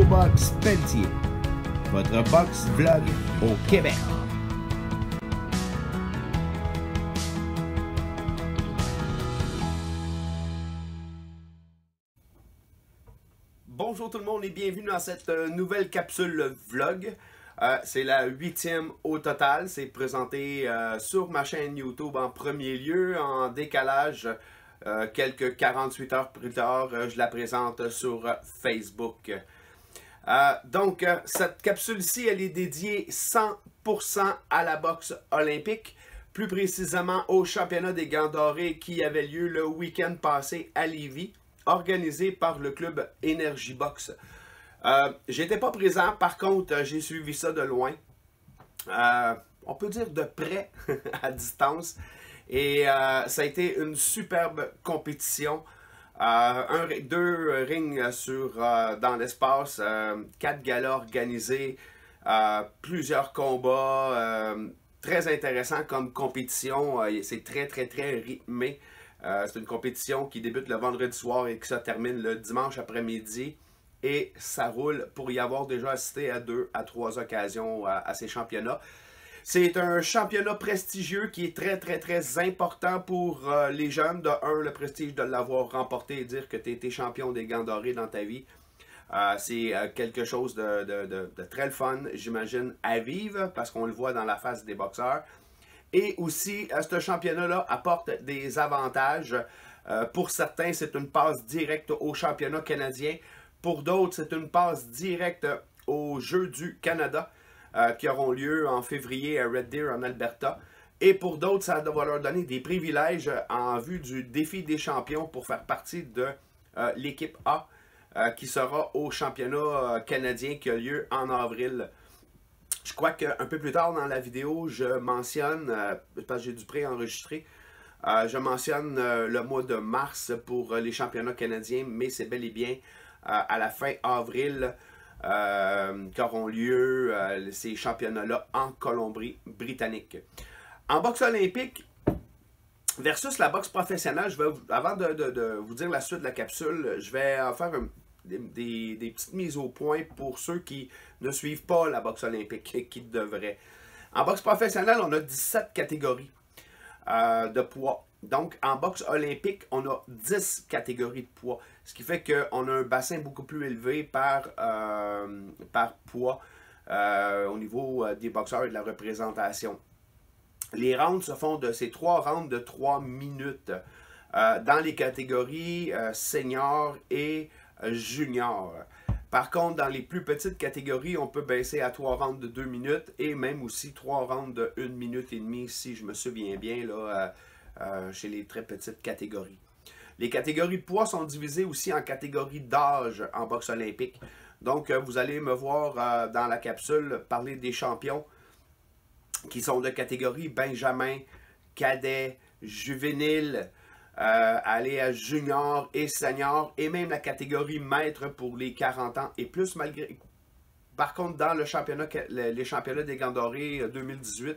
Box Pelletier, votre box vlog au Québec. Bonjour tout le monde et bienvenue dans cette nouvelle capsule vlog. C'est la 8e au total. C'est présenté sur ma chaîne YouTube en premier lieu, en décalage. Quelques 48 heures plus tard, je la présente sur Facebook. Donc, cette capsule-ci, elle est dédiée 100% à la boxe olympique, plus précisément au championnat des gants dorés qui avait lieu le week-end passé à Lévis, organisé par le club Energy Box. J'étais pas présent, par contre, j'ai suivi ça de loin. On peut dire de près, à distance. Et ça a été une superbe compétition. Deux rings dans l'espace, 4 galas organisés, plusieurs combats, très intéressant comme compétition. C'est très rythmé. C'est une compétition qui débute le vendredi soir et qui se termine le dimanche après-midi. Et ça roule pour y avoir déjà assisté à 2 à 3 occasions à ces championnats. C'est un championnat prestigieux qui est très important pour les jeunes. De un, le prestige de l'avoir remporté et dire que tu as été champion des gants dorés dans ta vie. C'est quelque chose de très fun, j'imagine, à vivre parce qu'on le voit dans la face des boxeurs. Et aussi, ce championnat-là apporte des avantages. Pour certains, c'est une passe directe au championnat canadien. Pour d'autres, c'est une passe directe aux Jeux du Canada. Qui auront lieu en février à Red Deer en Alberta. Et pour d'autres, ça va leur donner des privilèges en vue du défi des champions pour faire partie de l'équipe A qui sera au championnat canadien qui a lieu en avril. Je crois qu'un peu plus tard dans la vidéo, je mentionne, parce que j'ai dû préenregistrer, je mentionne le mois de mars pour les championnats canadiens, mais c'est bel et bien à la fin avril qu'auront lieu ces championnats-là en Colombie-Britannique. En boxe olympique versus la boxe professionnelle, avant de vous dire la suite de la capsule, je vais faire des petites mises au point pour ceux qui ne suivent pas la boxe olympique, qui devraient. En boxe professionnelle, on a 17 catégories de poids. Donc, en boxe olympique, on a 10 catégories de poids. Ce qui fait qu'on a un bassin beaucoup plus élevé par poids au niveau des boxeurs et de la représentation. Les rounds se font de ces 3 rounds de 3 minutes dans les catégories senior et junior. Par contre, dans les plus petites catégories, on peut baisser à 3 rounds de 2 minutes et même aussi 3 rounds de 1 minute et demie, si je me souviens bien, là, chez les très petites catégories. Les catégories de poids sont divisées aussi en catégories d'âge en boxe olympique. Donc, vous allez me voir dans la capsule parler des champions qui sont de catégorie Benjamin, cadet, juvénile, aller à junior et senior, et même la catégorie maître pour les 40 ans et plus. Par contre, dans le championnat, les championnats des gants dorés 2018,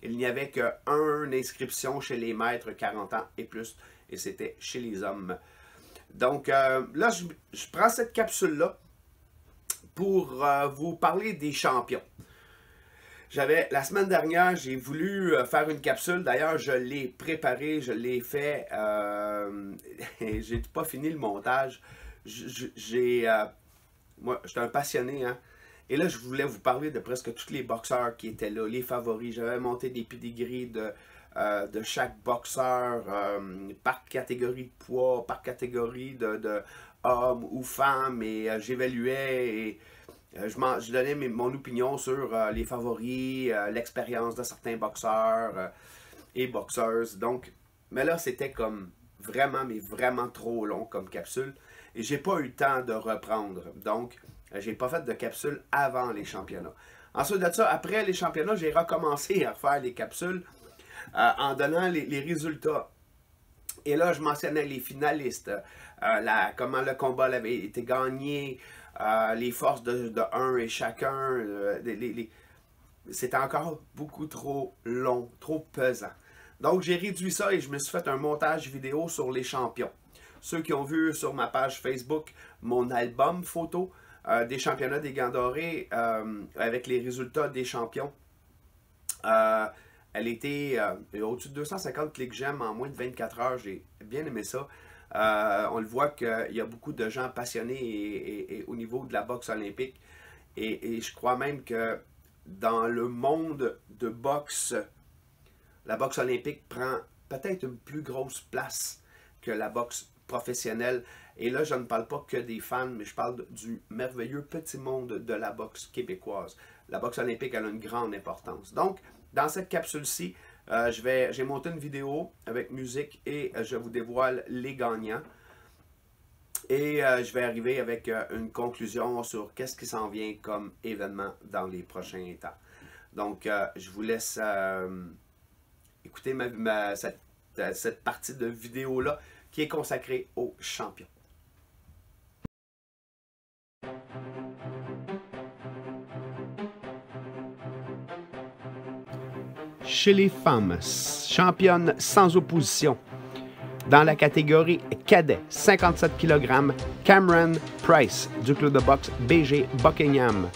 il n'y avait qu'une inscription chez les maîtres 40 ans et plus, et c'était chez les hommes. Donc là, je prends cette capsule-là pour vous parler des champions. La semaine dernière, j'ai voulu faire une capsule. D'ailleurs, je l'ai préparée, je l'ai fait. J'ai pas fini le montage. Moi, j'étais un passionné, hein. Et là, je voulais vous parler de presque tous les boxeurs qui étaient là, les favoris. J'avais monté des pédigris de chaque boxeur par catégorie de poids, par catégorie de hommes ou femmes. Et j'évaluais et je donnais mon opinion sur les favoris, l'expérience de certains boxeurs et boxeuses. Donc, mais là, c'était comme vraiment, mais vraiment trop long comme capsule. Et j'ai pas eu le temps de reprendre. Donc, j'ai pas fait de capsule avant les championnats. Ensuite de ça, après les championnats, j'ai recommencé à refaire les capsules en donnant les résultats. Et là, je mentionnais les finalistes, comment le combat avait été gagné, les forces de un et chacun. C'était encore beaucoup trop long, trop pesant. Donc, j'ai réduit ça et je me suis fait un montage vidéo sur les champions. Ceux qui ont vu sur ma page Facebook mon album photo, des championnats des gants dorés avec les résultats des champions. Elle était au-dessus de 250 clics j'aime en moins de 24 heures. J'ai bien aimé ça. On le voit qu'il y a beaucoup de gens passionnés et au niveau de la boxe olympique. Et je crois même que dans le monde de boxe, la boxe olympique prend peut-être une plus grosse place que la boxe professionnelle. Et là, je ne parle pas que des fans, mais je parle du merveilleux petit monde de la boxe québécoise. La boxe olympique, elle a une grande importance. Donc, dans cette capsule-ci, j'ai monté une vidéo avec musique et je vous dévoile les gagnants. Et je vais arriver avec une conclusion sur qu'est-ce qui s'en vient comme événement dans les prochains temps. Donc, je vous laisse écouter cette partie de vidéo-là qui est consacrée aux champions. Chez les femmes, championne sans opposition. Dans la catégorie cadet, 57 kg, Cameron Price du club de boxe BG Buckingham.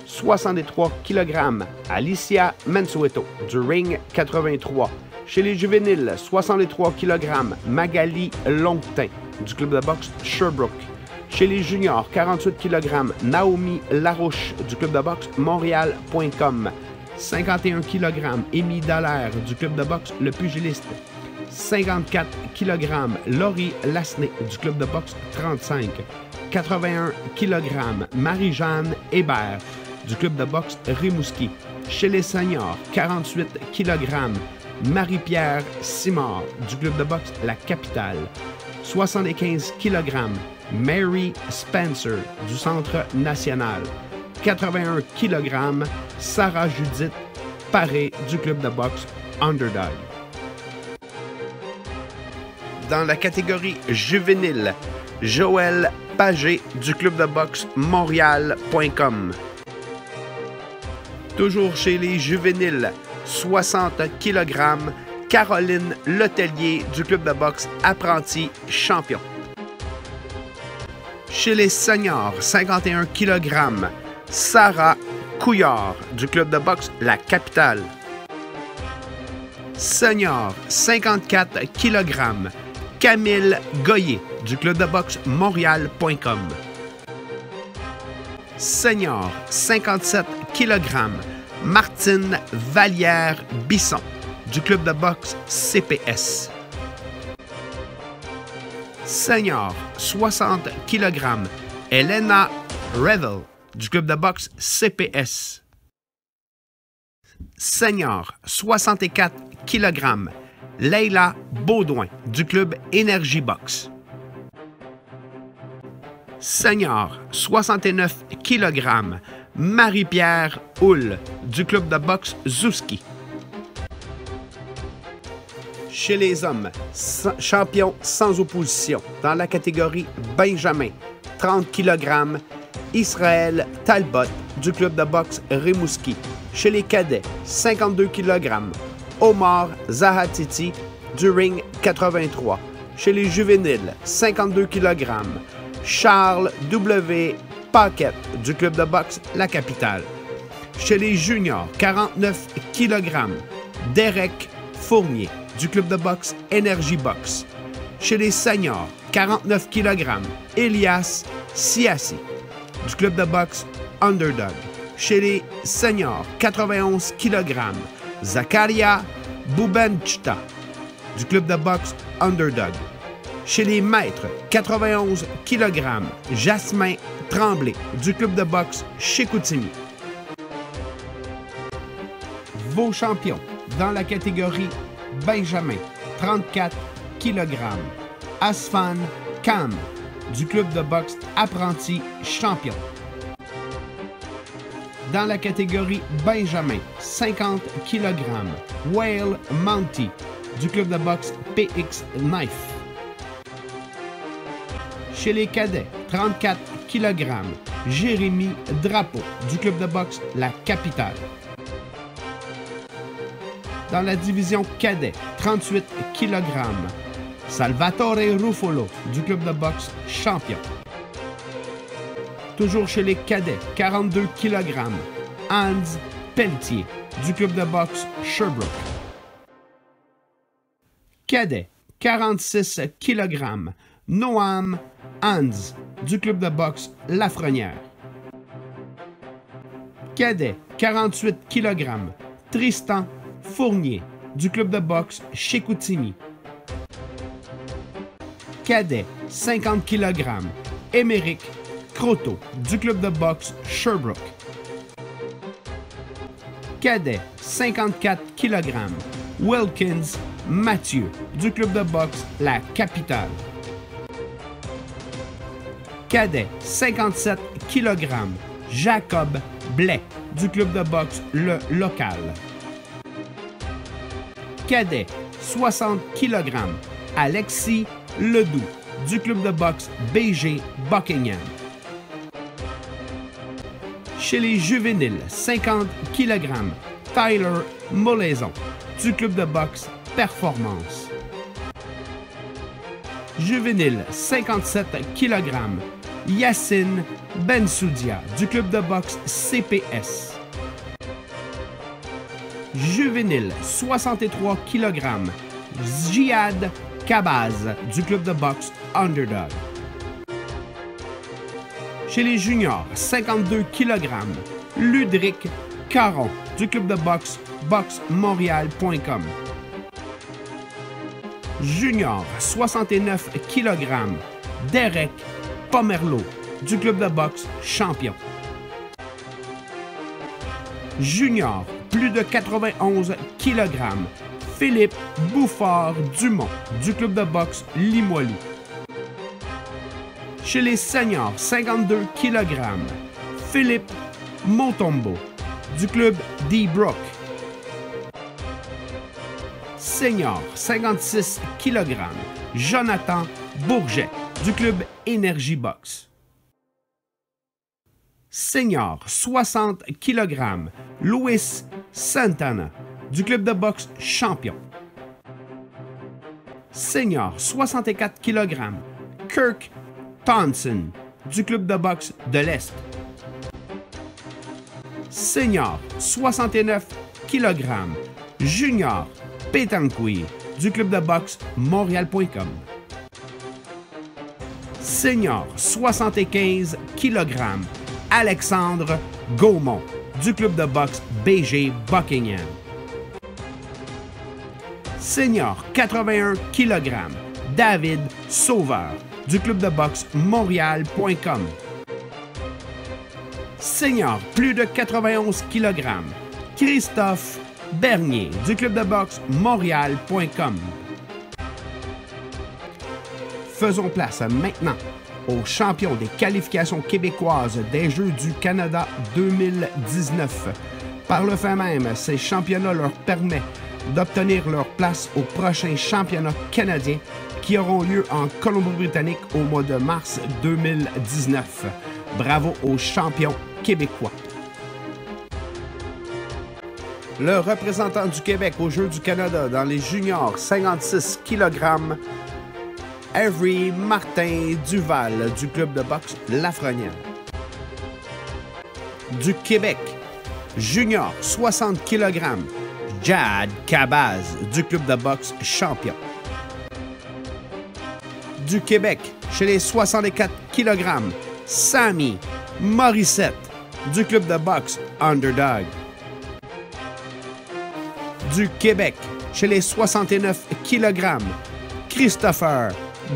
63 kg, Alicia Mansueto du Ring 83. Chez les juvéniles, 63 kg, Magali Longtin du club de boxe Sherbrooke. Chez les juniors, 48 kg, Naomi Larouche du club de boxe Montréal.com. 51 kg, Amy Dallaire du club de boxe Le Pugiliste. 54 kg, Laurie Lasney du club de boxe 35. 81 kg, Marie-Jeanne Hébert du club de boxe Rimouski. Chez les seniors, 48 kg, Marie-Pierre Simard du club de boxe La Capitale. 75 kg, Mary Spencer du Centre National. 81 kg, Sarah Judith Paré du club de boxe Underdog. Dans la catégorie juvénile, Joël Pagé du club de boxe Montréal.com. Toujours chez les juvéniles, 60 kg, Caroline Letellier du club de boxe Apprenti Champion. Chez les seniors, 51 kg, Sarah Couillard du club de boxe La Capitale. Senior, 54 kg, Camille Goyer du club de boxe Montréal.com. Senior, 57 kg, Martine Vallière-Bisson du club de boxe CPS. Senior, 60 kg, Elena Revel du club de boxe CPS. Senior, 64 kg, Leila Baudouin du club Énergie Boxe. Senior, 69 kg, Marie-Pierre Houle du club de boxe Zouski. Chez les hommes, champion sans opposition dans la catégorie Benjamin, 30 kg, Israël Talbot du club de boxe Rimouski. Chez les cadets, 52 kg, Omar Zahatiti du Ring 83. Chez les juvéniles, 52 kg, Charles W. Paquette du club de boxe La Capitale. Chez les juniors, 49 kg, Derek Fournier du club de boxe Énergie Boxe. Chez les seniors, 49 kg, Elias Siassi du club de boxe Underdog. Chez les seniors, 91 kg, Zakaria Boubenchta du club de boxe Underdog. Chez les maîtres, 91 kg, Jasmin Tremblay du club de boxe Chicoutimi. Vos champions dans la catégorie Benjamin, 34 kg, Asfan Khan du club de boxe Apprenti Champion. Dans la catégorie Benjamin, 50 kg, Whale Mounty du club de boxe PX Knife. Chez les cadets, 34 kg, Jérémy Drapeau du club de boxe La Capitale. Dans la division cadet, 38 kg, Salvatore Ruffolo du club de boxe Champion. Toujours chez les cadets, 42 kg, Hans Pelletier, du club de boxe Sherbrooke. Cadet, 46 kg, Noam Hans, du club de boxe Lafrenière. Cadet, 48 kg, Tristan Fournier, du club de boxe Chicoutimi. Cadet, 50 kg, Émeric Croteau, du club de boxe Sherbrooke. Cadet, 54 kg, Wilkins Mathieu, du club de boxe La Capitale. Cadet, 57 kg, Jacob Blais, du club de boxe Le Local. Cadet, 60 kg, Alexis Ledoux, du club de boxe BG Buckingham. Chez les juvéniles, 50 kg, Tyler Molaison, du club de boxe Performance. Juvénile, 57 kg, Yacine Bensoudia, du club de boxe CPS. Juvénile, 63 kg, Jihad Kabaz, du club de boxe Underdog. Chez les juniors, 52 kg, Ludric Caron, du club de boxe boxemontréal.com. Junior, 69 kg, Derek Pomerleau, du club de boxe Champion. Junior, plus de 91 kg, Philippe Bouffard-Dumont, du club de boxe Limoilou. Chez les seniors, 52 kg, Philippe Montombo, du club D-Brook. Senior, 56 kg, Jonathan Bourget, du club Énergie Box. Senior, 60 kg, Louis Santana, du club de boxe Champion. Senior, 64 kg, Kirk Thompson, du club de boxe de l'Est. Senior, 69 kg, Junior Pétancoui, du club de boxe Montréal.com. Senior, 75 kg, Alexandre Gaumont, du club de boxe BG Buckingham. Senior, 81 kg, David Sauveur, du club de boxe Montréal.com. Senior, plus de 91 kg, Christophe Bernier, du club de boxe Montréal.com. Faisons place maintenant aux champions des qualifications québécoises des Jeux du Canada 2019. Par le fait même, ces championnats leur permettent d'obtenir leur place aux prochains championnats canadiens qui auront lieu en Colombie-Britannique au mois de mars 2019. Bravo aux champions québécois. Le représentant du Québec aux Jeux du Canada dans les juniors 56 kg, Avery Martin Duval, du club de boxe Lafrenière. Du Québec, junior 60 kg, Jad Cabaz, du club de boxe Champion. Du Québec, chez les 64 kg, Sammy Morissette, du club de boxe Underdog. Du Québec, chez les 69 kg, Christopher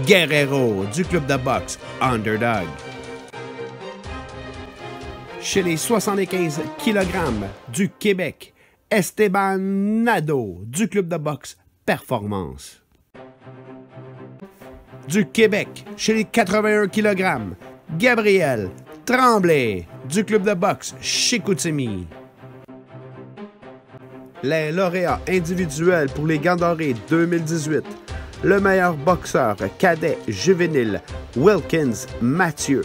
Guerrero, du club de boxe Underdog. Chez les 75 kg, du Québec, Esteban Nadeau, du club de boxe Performance. Du Québec, chez les 81 kg, Gabriel Tremblay, du club de boxe Chicoutimi. Les lauréats individuels pour les Gants dorés 2018. Le meilleur boxeur cadet juvénile, Wilkins Mathieu,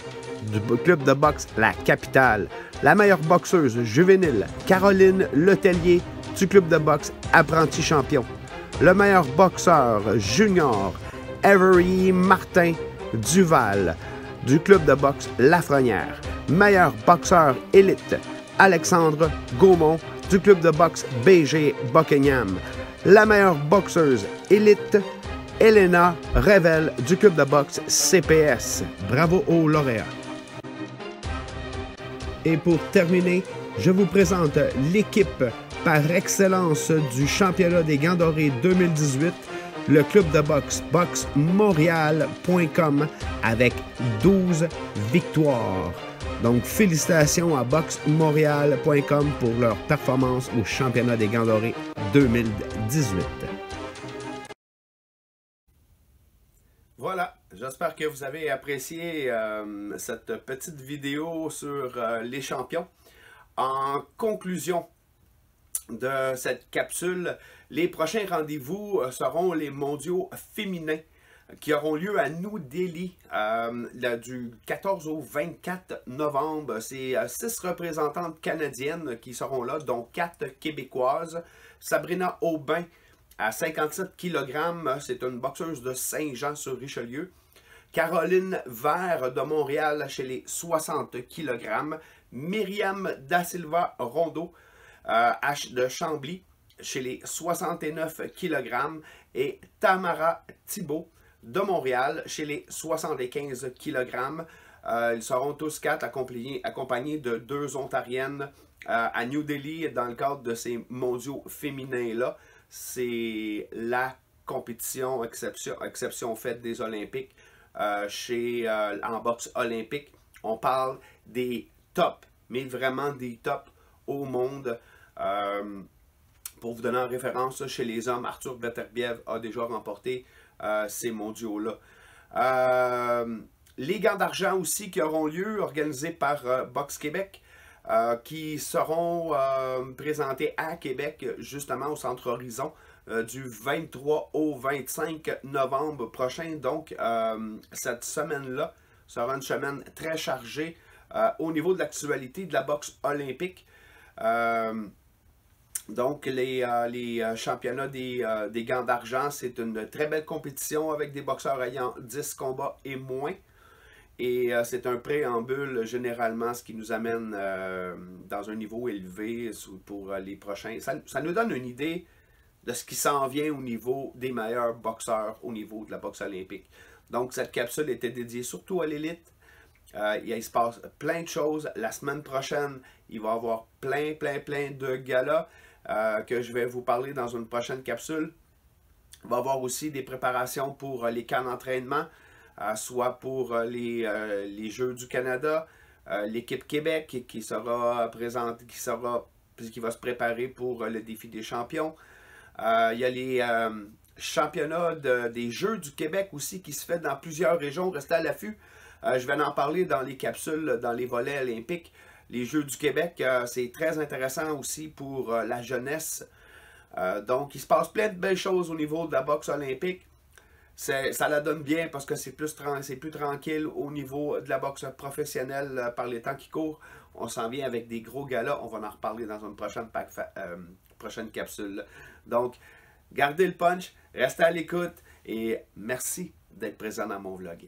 du club de boxe La Capitale. La meilleure boxeuse juvénile, Caroline Letellier, du club de boxe Apprenti Champion. Le meilleur boxeur junior, Avery Martin Duval, du club de boxe Lafrenière. meilleur boxeur élite, Alexandre Gaumont du club de boxe BG Buckingham. La meilleure boxeuse élite, Elena Revel du club de boxe CPS. Bravo aux lauréats. Et pour terminer, je vous présente l'équipe par excellence du championnat des gants dorés 2018, le club de boxe boxmontréal.com avec 12 victoires. Donc, félicitations à boxmontréal.com pour leur performance au championnat des gants dorés 2018. Voilà, j'espère que vous avez apprécié cette petite vidéo sur les champions. En conclusion de cette capsule, les prochains rendez-vous seront les mondiaux féminins qui auront lieu à New Delhi du 14 au 24 novembre. C'est 6 représentantes canadiennes qui seront là, dont 4 québécoises. Sabrina Aubin à 57 kg, c'est une boxeuse de Saint-Jean-sur-Richelieu. Caroline Vert de Montréal chez les 60 kg. Myriam Da Silva Rondeau de Chambly chez les 69 kg. Et Tamara Thibault de Montréal chez les 75 kg. Ils seront tous 4 accompagnés de 2 Ontariennes à New Delhi dans le cadre de ces mondiaux féminins-là. C'est la compétition exception faite des Olympiques en boxe olympique. On parle des tops, mais vraiment des tops au monde. Pour vous donner en référence, chez les hommes, Arthur Beterbiev a déjà remporté ces mondiaux-là. Les gants d'argent aussi qui auront lieu, organisés par Boxe Québec, qui seront présentés à Québec, justement au Centre Horizon, du 23 au 25 novembre prochain. Donc, cette semaine-là sera une semaine très chargée au niveau de l'actualité de la boxe olympique. Donc, les championnats des gants d'argent, c'est une très belle compétition avec des boxeurs ayant 10 combats et moins. Et c'est un préambule, généralement, ce qui nous amène dans un niveau élevé pour les prochains. Ça nous donne une idée de ce qui s'en vient au niveau des meilleurs boxeurs au niveau de la boxe olympique. Donc, cette capsule était dédiée surtout à l'élite. Il se passe plein de choses. La semaine prochaine, il va y avoir plein de galas que je vais vous parler dans une prochaine capsule. Il va y avoir aussi des préparations pour les camps d'entraînement, soit pour les Jeux du Canada, l'équipe Québec qui sera présente, qui va se préparer pour le défi des champions. Il y a les championnats des Jeux du Québec aussi qui se fait dans plusieurs régions. Restez à l'affût. Je vais en parler dans les capsules, dans les volets olympiques. Les Jeux du Québec, c'est très intéressant aussi pour la jeunesse. Donc, il se passe plein de belles choses au niveau de la boxe olympique. Ça la donne bien parce que c'est plus tranquille au niveau de la boxe professionnelle par les temps qui courent. On s'en vient avec des gros galas. On va en reparler dans une prochaine capsule. Donc, gardez le punch, restez à l'écoute et merci d'être présent dans mon vlog.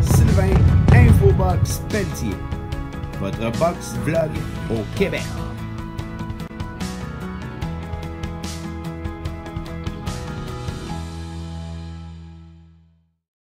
Sylvain Infobox Pelletier, votre box vlog au Québec.